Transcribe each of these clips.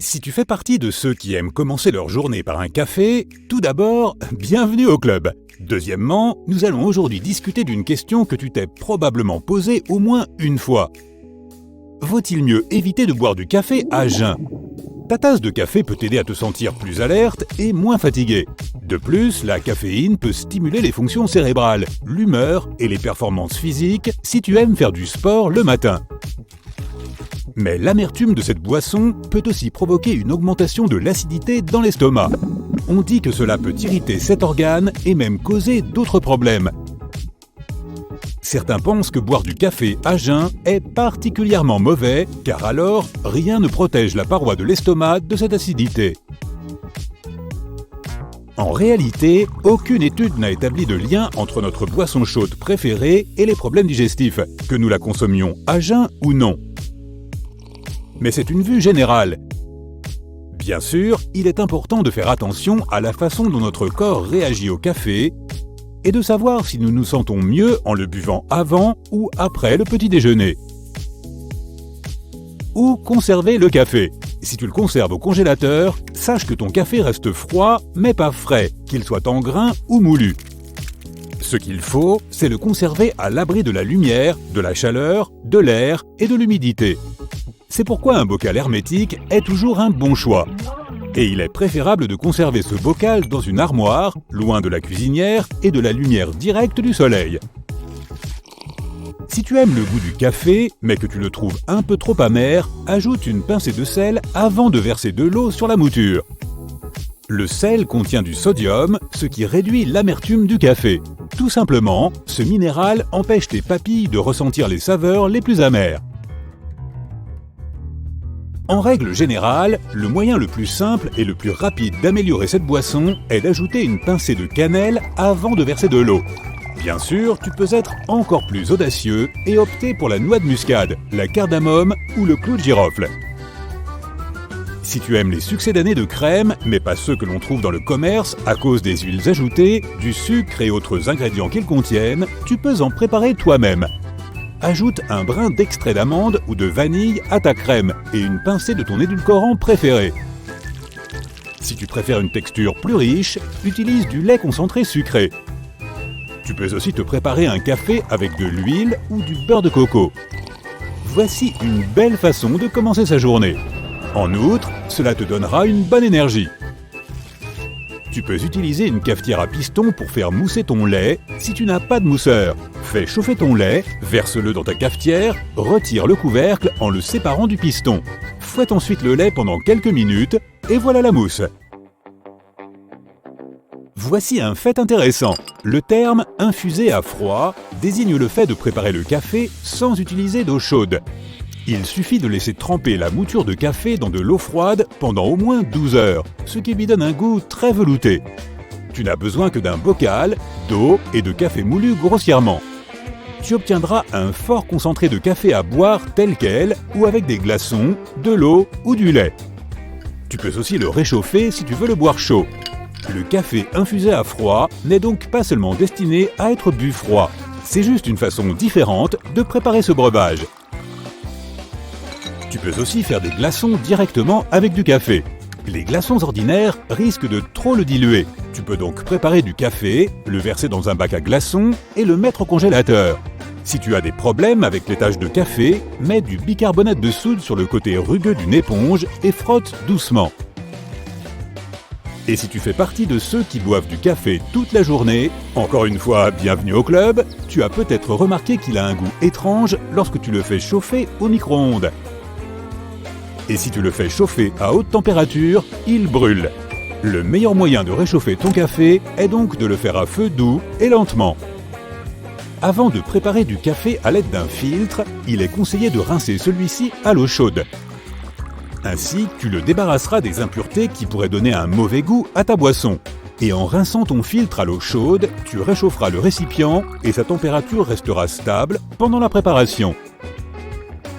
Si tu fais partie de ceux qui aiment commencer leur journée par un café, tout d'abord, bienvenue au club. Deuxièmement, nous allons aujourd'hui discuter d'une question que tu t'es probablement posée au moins une fois. Vaut-il mieux éviter de boire du café à jeun ? Ta tasse de café peut t'aider à te sentir plus alerte et moins fatigué. De plus, la caféine peut stimuler les fonctions cérébrales, l'humeur et les performances physiques si tu aimes faire du sport le matin. Mais l'amertume de cette boisson peut aussi provoquer une augmentation de l'acidité dans l'estomac. On dit que cela peut irriter cet organe et même causer d'autres problèmes. Certains pensent que boire du café à jeun est particulièrement mauvais, car alors rien ne protège la paroi de l'estomac de cette acidité. En réalité, aucune étude n'a établi de lien entre notre boisson chaude préférée et les problèmes digestifs, que nous la consommions à jeun ou non. Mais c'est une vue générale. Bien sûr, il est important de faire attention à la façon dont notre corps réagit au café et de savoir si nous nous sentons mieux en le buvant avant ou après le petit déjeuner. Ou conserver le café. Si tu le conserves au congélateur, sache que ton café reste froid mais pas frais, qu'il soit en grains ou moulu. Ce qu'il faut, c'est le conserver à l'abri de la lumière, de la chaleur, de l'air et de l'humidité. C'est pourquoi un bocal hermétique est toujours un bon choix. Et il est préférable de conserver ce bocal dans une armoire, loin de la cuisinière et de la lumière directe du soleil. Si tu aimes le goût du café, mais que tu le trouves un peu trop amer, ajoute une pincée de sel avant de verser de l'eau sur la mouture. Le sel contient du sodium, ce qui réduit l'amertume du café. Tout simplement, ce minéral empêche tes papilles de ressentir les saveurs les plus amères. En règle générale, le moyen le plus simple et le plus rapide d'améliorer cette boisson est d'ajouter une pincée de cannelle avant de verser de l'eau. Bien sûr, tu peux être encore plus audacieux et opter pour la noix de muscade, la cardamome ou le clou de girofle. Si tu aimes les succédanés de crème, mais pas ceux que l'on trouve dans le commerce à cause des huiles ajoutées, du sucre et autres ingrédients qu'ils contiennent, tu peux en préparer toi-même. Ajoute un brin d'extrait d'amande ou de vanille à ta crème et une pincée de ton édulcorant préféré. Si tu préfères une texture plus riche, utilise du lait concentré sucré. Tu peux aussi te préparer un café avec de l'huile ou du beurre de coco. Voici une belle façon de commencer sa journée. En outre, cela te donnera une bonne énergie. Tu peux utiliser une cafetière à piston pour faire mousser ton lait si tu n'as pas de mousseur. Fais chauffer ton lait, verse-le dans ta cafetière, retire le couvercle en le séparant du piston. Fouette ensuite le lait pendant quelques minutes et voilà la mousse. Voici un fait intéressant. Le terme « infuser à froid » désigne le fait de préparer le café sans utiliser d'eau chaude. Il suffit de laisser tremper la mouture de café dans de l'eau froide pendant au moins 12 heures, ce qui lui donne un goût très velouté. Tu n'as besoin que d'un bocal, d'eau et de café moulu grossièrement. Tu obtiendras un fort concentré de café à boire tel quel ou avec des glaçons, de l'eau ou du lait. Tu peux aussi le réchauffer si tu veux le boire chaud. Le café infusé à froid n'est donc pas seulement destiné à être bu froid. C'est juste une façon différente de préparer ce breuvage. Tu peux aussi faire des glaçons directement avec du café. Les glaçons ordinaires risquent de trop le diluer. Tu peux donc préparer du café, le verser dans un bac à glaçons et le mettre au congélateur. Si tu as des problèmes avec les taches de café, mets du bicarbonate de soude sur le côté rugueux d'une éponge et frotte doucement. Et si tu fais partie de ceux qui boivent du café toute la journée, encore une fois, bienvenue au club, tu as peut-être remarqué qu'il a un goût étrange lorsque tu le fais chauffer au micro-ondes. Et si tu le fais chauffer à haute température, il brûle. Le meilleur moyen de réchauffer ton café est donc de le faire à feu doux et lentement. Avant de préparer du café à l'aide d'un filtre, il est conseillé de rincer celui-ci à l'eau chaude. Ainsi, tu le débarrasseras des impuretés qui pourraient donner un mauvais goût à ta boisson. Et en rinçant ton filtre à l'eau chaude, tu réchaufferas le récipient et sa température restera stable pendant la préparation.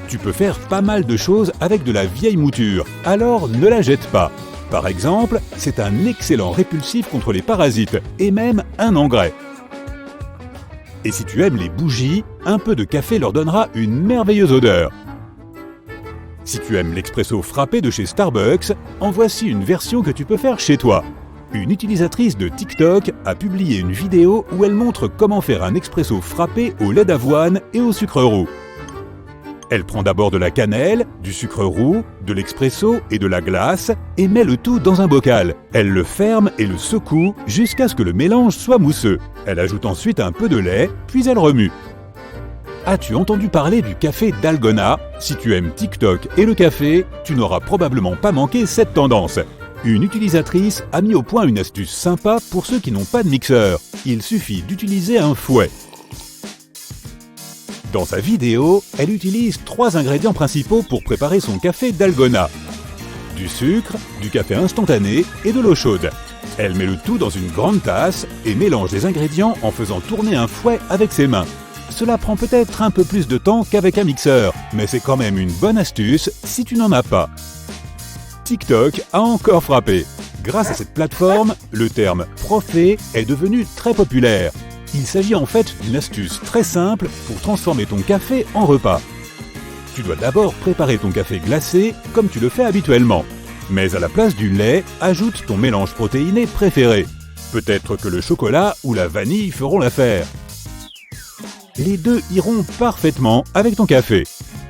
Tu peux faire pas mal de choses avec de la vieille mouture, alors ne la jette pas. Par exemple, c'est un excellent répulsif contre les parasites et même un engrais. Et si tu aimes les bougies, un peu de café leur donnera une merveilleuse odeur. Si tu aimes l'expresso frappé de chez Starbucks, en voici une version que tu peux faire chez toi. Une utilisatrice de TikTok a publié une vidéo où elle montre comment faire un expresso frappé au lait d'avoine et au sucre roux. Elle prend d'abord de la cannelle, du sucre roux, de l'expresso et de la glace et met le tout dans un bocal. Elle le ferme et le secoue jusqu'à ce que le mélange soit mousseux. Elle ajoute ensuite un peu de lait, puis elle remue. As-tu entendu parler du café Dalgona? Si tu aimes TikTok et le café, tu n'auras probablement pas manqué cette tendance. Une utilisatrice a mis au point une astuce sympa pour ceux qui n'ont pas de mixeur. Il suffit d'utiliser un fouet. Dans sa vidéo, elle utilise 3 ingrédients principaux pour préparer son café Dalgona. Du sucre, du café instantané et de l'eau chaude. Elle met le tout dans une grande tasse et mélange les ingrédients en faisant tourner un fouet avec ses mains. Cela prend peut-être un peu plus de temps qu'avec un mixeur, mais c'est quand même une bonne astuce si tu n'en as pas. TikTok a encore frappé. Grâce à cette plateforme, le terme « profé » est devenu très populaire. Il s'agit en fait d'une astuce très simple pour transformer ton café en repas. Tu dois d'abord préparer ton café glacé comme tu le fais habituellement. Mais à la place du lait, ajoute ton mélange protéiné préféré. Peut-être que le chocolat ou la vanille feront l'affaire. Les deux iront parfaitement avec ton café.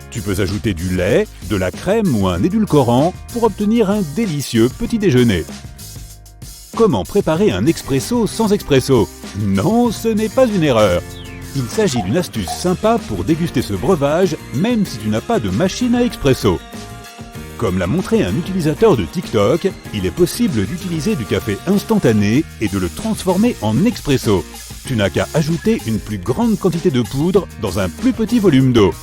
Tu peux ajouter du lait, de la crème ou un édulcorant pour obtenir un délicieux petit déjeuner. Comment préparer un expresso sans expresso? Non, ce n'est pas une erreur. Il s'agit d'une astuce sympa pour déguster ce breuvage même si tu n'as pas de machine à expresso. Comme l'a montré un utilisateur de TikTok, il est possible d'utiliser du café instantané et de le transformer en expresso. Tu n'as qu'à ajouter une plus grande quantité de poudre dans un plus petit volume d'eau.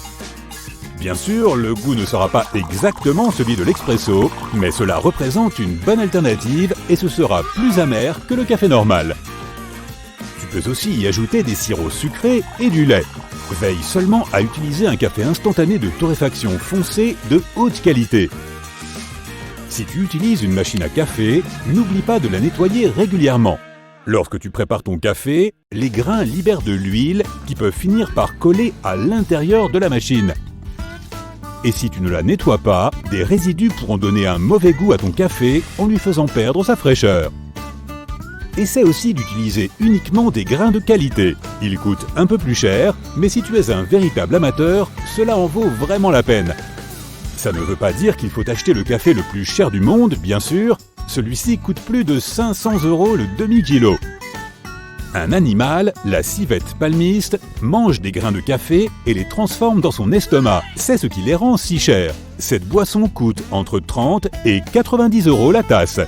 Bien sûr, le goût ne sera pas exactement celui de l'expresso, mais cela représente une bonne alternative et ce sera plus amer que le café normal. Tu peux aussi y ajouter des sirops sucrés et du lait. Veille seulement à utiliser un café instantané de torréfaction foncé de haute qualité. Si tu utilises une machine à café, n'oublie pas de la nettoyer régulièrement. Lorsque tu prépares ton café, les grains libèrent de l'huile qui peut finir par coller à l'intérieur de la machine. Et si tu ne la nettoies pas, des résidus pourront donner un mauvais goût à ton café en lui faisant perdre sa fraîcheur. Essaie aussi d'utiliser uniquement des grains de qualité. Ils coûtent un peu plus cher, mais si tu es un véritable amateur, cela en vaut vraiment la peine. Ça ne veut pas dire qu'il faut acheter le café le plus cher du monde, bien sûr. Celui-ci coûte plus de 500 € le demi-kilo. Un animal, la civette palmiste, mange des grains de café et les transforme dans son estomac. C'est ce qui les rend si chers. Cette boisson coûte entre 30 et 90 € la tasse.